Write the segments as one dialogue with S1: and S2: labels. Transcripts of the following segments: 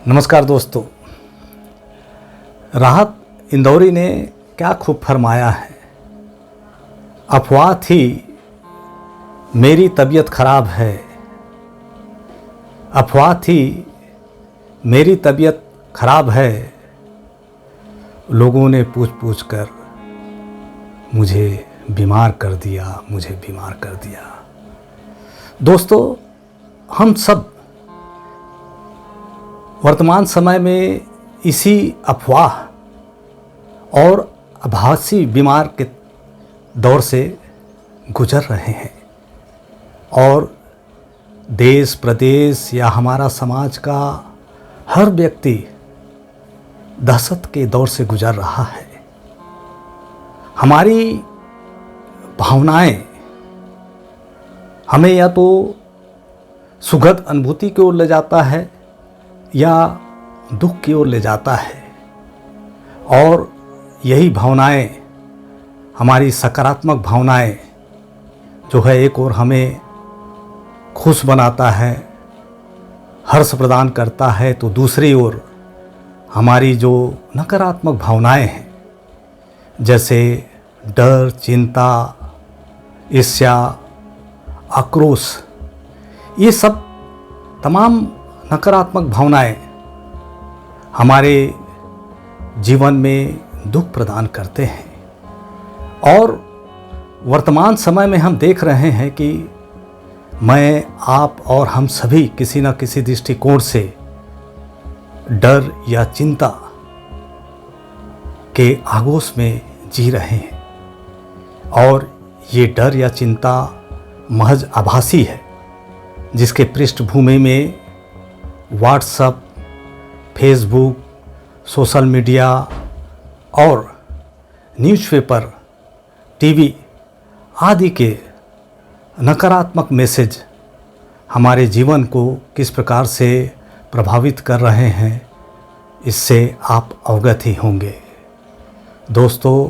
S1: नमस्कार दोस्तों। राहत इंदौरी ने क्या खूब फरमाया है। अफवाह थी मेरी तबीयत खराब है, अफवाह थी मेरी तबीयत खराब है, लोगों ने पूछ पूछ कर मुझे बीमार कर दिया, मुझे बीमार कर दिया। दोस्तों, हम सब वर्तमान समय में इसी अफवाह और आभासी बीमार के दौर से गुजर रहे हैं और देश प्रदेश या हमारा समाज का हर व्यक्ति दहशत के दौर से गुजर रहा है। हमारी भावनाएं हमें या तो सुखद अनुभूति की ओर ले जाता है या दुख की ओर ले जाता है, और यही भावनाएं, हमारी सकारात्मक भावनाएं जो है, एक ओर हमें खुश बनाता है, हर्ष प्रदान करता है, तो दूसरी ओर हमारी जो नकारात्मक भावनाएं हैं, जैसे डर, चिंता, ईर्ष्या, आक्रोश, ये सब तमाम नकारात्मक भावनाएं हमारे जीवन में दुख प्रदान करते हैं। और वर्तमान समय में हम देख रहे हैं कि मैं, आप और हम सभी किसी न किसी दृष्टिकोण से डर या चिंता के आगोश में जी रहे हैं, और ये डर या चिंता महज आभासी है, जिसके पृष्ठभूमि में व्हाट्सएप, फेसबुक, सोशल मीडिया और न्यूज़पेपर, टीवी आदि के नकारात्मक मैसेज हमारे जीवन को किस प्रकार से प्रभावित कर रहे हैं, इससे आप अवगत ही होंगे। दोस्तों,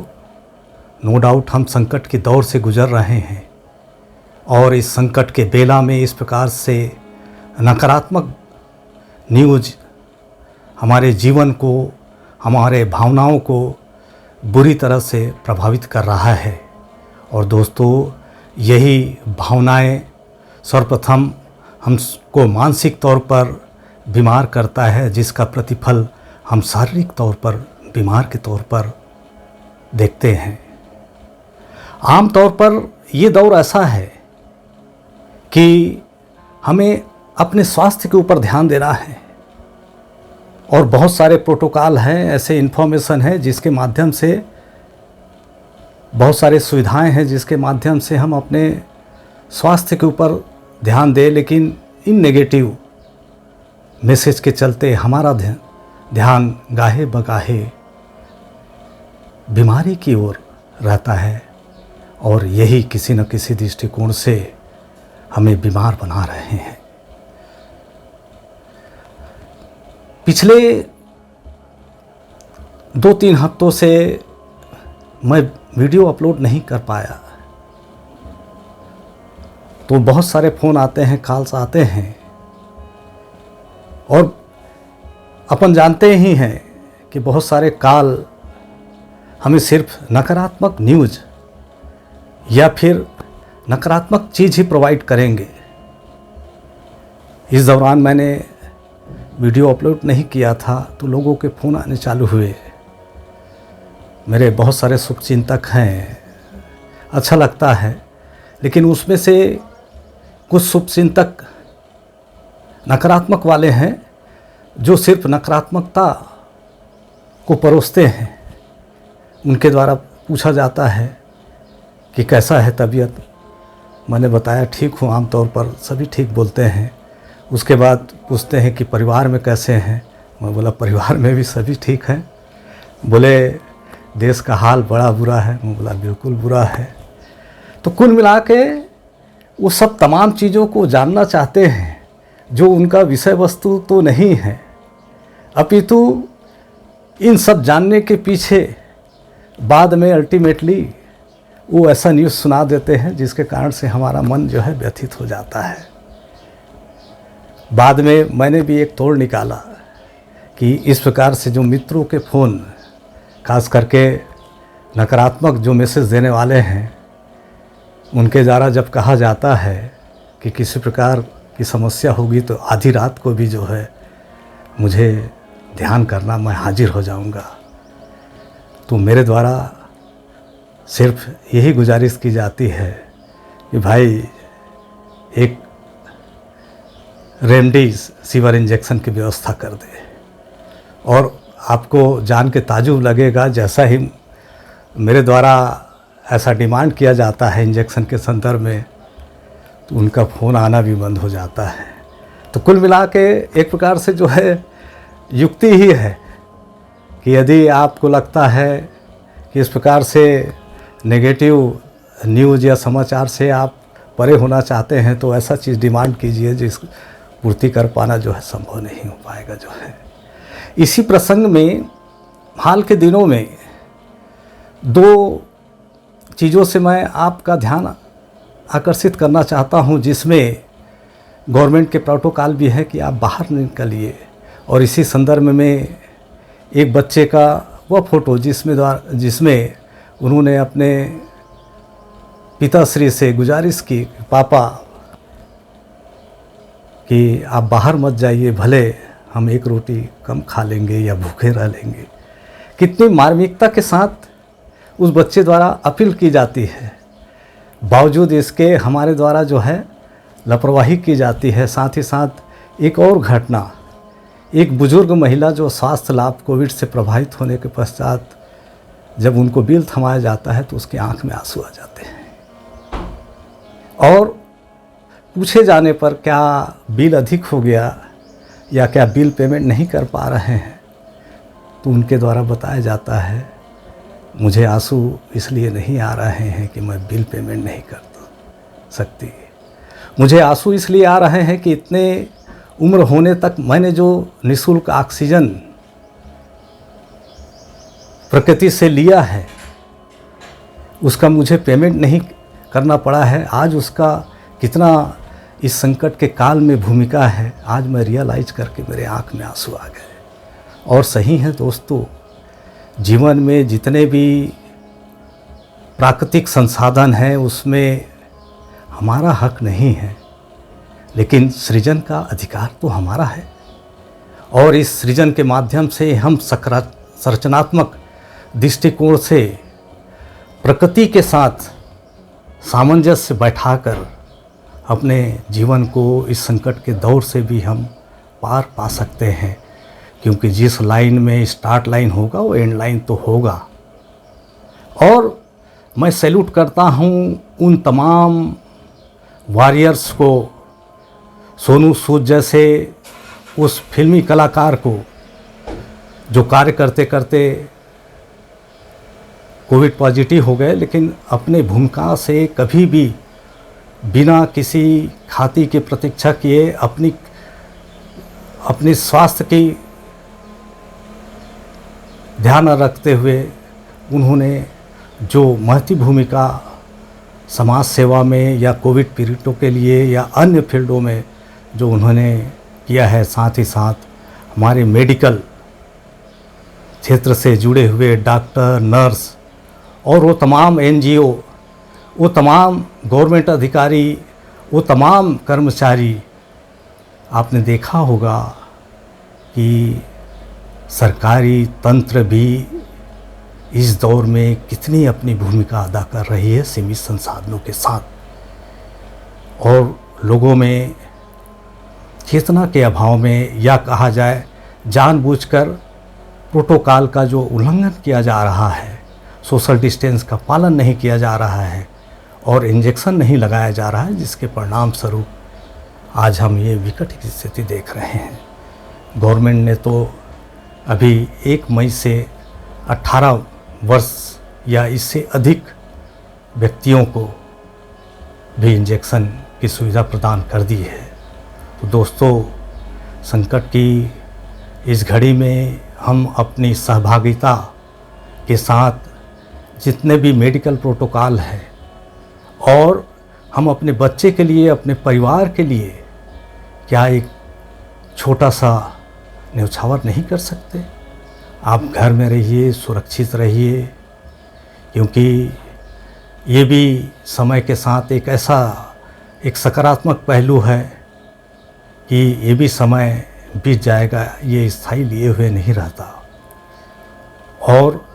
S1: नो डाउट हम संकट के दौर से गुजर रहे हैं, और इस संकट के बेला में इस प्रकार से नकारात्मक न्यूज़ हमारे जीवन को, हमारे भावनाओं को बुरी तरह से प्रभावित कर रहा है। और दोस्तों, यही भावनाएं सर्वप्रथम हमको मानसिक तौर पर बीमार करता है, जिसका प्रतिफल हम शारीरिक तौर पर बीमार के तौर पर देखते हैं। आम तौर पर ये दौर ऐसा है कि हमें अपने स्वास्थ्य के ऊपर ध्यान देना है, और बहुत सारे प्रोटोकॉल हैं, ऐसे इन्फॉर्मेशन है जिसके माध्यम से, बहुत सारे सुविधाएं हैं जिसके माध्यम से हम अपने स्वास्थ्य के ऊपर ध्यान दें, लेकिन इन नेगेटिव मैसेज के चलते हमारा ध्यान गाहे बगाहे बीमारी की ओर रहता है, और यही किसी न किसी दृष्टिकोण से हमें बीमार बना रहे हैं। पिछले 2-3 हफ्तों से मैं वीडियो अपलोड नहीं कर पाया, तो बहुत सारे फ़ोन आते हैं, कॉल्स आते हैं, और अपन जानते ही हैं कि बहुत सारे कॉल हमें सिर्फ नकारात्मक न्यूज़ या फिर नकारात्मक चीज़ ही प्रोवाइड करेंगे। इस दौरान मैंने वीडियो अपलोड नहीं किया था, तो लोगों के फ़ोन आने चालू हुए। मेरे बहुत सारे शुभचिंतक हैं, अच्छा लगता है, लेकिन उसमें से कुछ शुभचिंतक नकारात्मक वाले हैं, जो सिर्फ नकारात्मकता को परोसते हैं। उनके द्वारा पूछा जाता है कि कैसा है तबीयत, मैंने बताया ठीक हूँ, आमतौर पर सभी ठीक बोलते हैं। उसके बाद पूछते हैं कि परिवार में कैसे हैं, मैं बोला परिवार में भी सभी ठीक हैं। बोले देश का हाल बड़ा बुरा है, मैं बोला बिल्कुल बुरा है। तो कुल मिला के वो सब तमाम चीज़ों को जानना चाहते हैं, जो उनका विषय वस्तु तो नहीं है, अपितु इन सब जानने के पीछे बाद में अल्टीमेटली वो ऐसा न्यूज़ सुना देते हैं जिसके कारण से हमारा मन जो है व्यथित हो जाता है। बाद में मैंने भी एक तोड़ निकाला कि इस प्रकार से जो मित्रों के फ़ोन, खास करके नकारात्मक जो मैसेज देने वाले हैं, उनके द्वारा जब कहा जाता है कि किसी प्रकार की समस्या होगी तो आधी रात को भी जो है मुझे ध्यान करना, मैं हाजिर हो जाऊंगा। तो मेरे द्वारा सिर्फ यही गुजारिश की जाती है कि भाई एक रेमडेसिविर इंजेक्शन की व्यवस्था कर दे। और आपको जान के ताजुब लगेगा, जैसा ही मेरे द्वारा ऐसा डिमांड किया जाता है इंजेक्शन के संदर्भ में, तो उनका फ़ोन आना भी बंद हो जाता है। तो कुल मिला के एक प्रकार से जो है युक्ति ही है कि यदि आपको लगता है कि इस प्रकार से नेगेटिव न्यूज़ या समाचार से आप परे होना चाहते हैं, तो ऐसा चीज़ डिमांड कीजिए जिस पूर्ति कर पाना जो है संभव नहीं हो पाएगा जो है। इसी प्रसंग में हाल के दिनों में दो चीज़ों से मैं आपका ध्यान आकर्षित करना चाहता हूं, जिसमें गवर्नमेंट के प्रोटोकॉल भी है कि आप बाहर निकलिए। और इसी संदर्भ में एक बच्चे का वह फ़ोटो जिसमें उन्होंने अपने पिताश्री से गुजारिश की, पापा कि आप बाहर मत जाइए, भले हम एक रोटी कम खा लेंगे या भूखे रह लेंगे। कितनी मार्मिकता के साथ उस बच्चे द्वारा अपील की जाती है, बावजूद इसके हमारे द्वारा जो है लापरवाही की जाती है। साथ ही साथ एक और घटना, एक बुजुर्ग महिला जो स्वास्थ्य लाभ कोविड से प्रभावित होने के पश्चात जब उनको बिल थमाया जाता है तो उसकी आंख में आंसू आ जाते हैं। और पूछे जाने पर क्या बिल अधिक हो गया या क्या बिल पेमेंट नहीं कर पा रहे हैं, तो उनके द्वारा बताया जाता है मुझे आंसू इसलिए नहीं आ रहे हैं कि मैं बिल पेमेंट नहीं कर सकती, मुझे आंसू इसलिए आ रहे हैं कि इतने उम्र होने तक मैंने जो निःशुल्क ऑक्सीजन प्रकृति से लिया है उसका मुझे पेमेंट नहीं करना पड़ा है। आज उसका कितना इस संकट के काल में भूमिका है, आज मैं रियलाइज करके मेरे आंख में आंसू आ गए। और सही है दोस्तों, जीवन में जितने भी प्राकृतिक संसाधन हैं उसमें हमारा हक नहीं है, लेकिन सृजन का अधिकार तो हमारा है। और इस सृजन के माध्यम से हम संरचनात्मक दृष्टिकोण से प्रकृति के साथ सामंजस्य बैठाकर अपने जीवन को इस संकट के दौर से भी हम पार पा सकते हैं, क्योंकि जिस लाइन में स्टार्ट लाइन होगा वो एंड लाइन तो होगा। और मैं सैल्यूट करता हूँ उन तमाम वॉरियर्स को, सोनू सूद जैसे उस फिल्मी कलाकार को जो कार्य करते करते कोविड पॉजिटिव हो गए, लेकिन अपने भूमिका से कभी भी बिना किसी खाती की प्रतीक्षा किए अपनी स्वास्थ्य की ध्यान रखते हुए उन्होंने जो महती भूमिका समाज सेवा में या कोविड पीड़ितों के लिए या अन्य फील्डों में जो उन्होंने किया है, साथ ही साथ हमारे मेडिकल क्षेत्र से जुड़े हुए डॉक्टर, नर्स और वो तमाम NGO, वो तमाम गवर्नमेंट अधिकारी, वो तमाम कर्मचारी, आपने देखा होगा कि सरकारी तंत्र भी इस दौर में कितनी अपनी भूमिका अदा कर रही है सीमित संसाधनों के साथ। और लोगों में चेतना के अभाव में, या कहा जाए जानबूझकर प्रोटोकॉल का जो उल्लंघन किया जा रहा है, सोशल डिस्टेंस का पालन नहीं किया जा रहा है और इंजेक्शन नहीं लगाया जा रहा है, जिसके परिणाम स्वरूप आज हम ये विकट स्थिति देख रहे हैं। गवर्नमेंट ने तो अभी 1 मई से 18 वर्ष या इससे अधिक व्यक्तियों को भी इंजेक्शन की सुविधा प्रदान कर दी है। तो दोस्तों, संकट की इस घड़ी में हम अपनी सहभागिता के साथ जितने भी मेडिकल प्रोटोकॉल है और हम अपने बच्चे के लिए, अपने परिवार के लिए क्या एक छोटा सा न्यौछावर नहीं कर सकते। आप घर में रहिए, सुरक्षित रहिए, क्योंकि ये भी समय के साथ एक सकारात्मक पहलू है कि ये भी समय बीत जाएगा, ये स्थायी लिए हुए नहीं रहता। और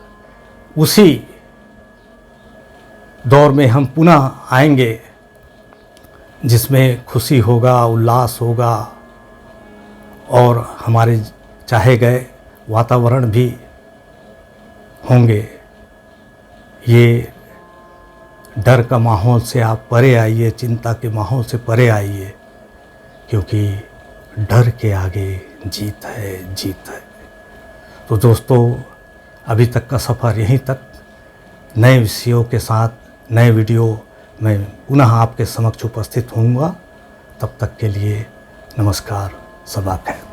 S1: उसी दौर में हम पुनः आएंगे जिसमें खुशी होगा, उल्लास होगा और हमारे चाहे गए वातावरण भी होंगे। ये डर का माहौल से आप परे आइए, चिंता के माहौल से परे आइए, क्योंकि डर के आगे जीत है, जीत है। तो दोस्तों, अभी तक का सफ़र यहीं तक। नए विषयों के साथ नए वीडियो मैं पुनः आपके समक्ष उपस्थित होऊंगा। तब तक के लिए नमस्कार, सबा खैर।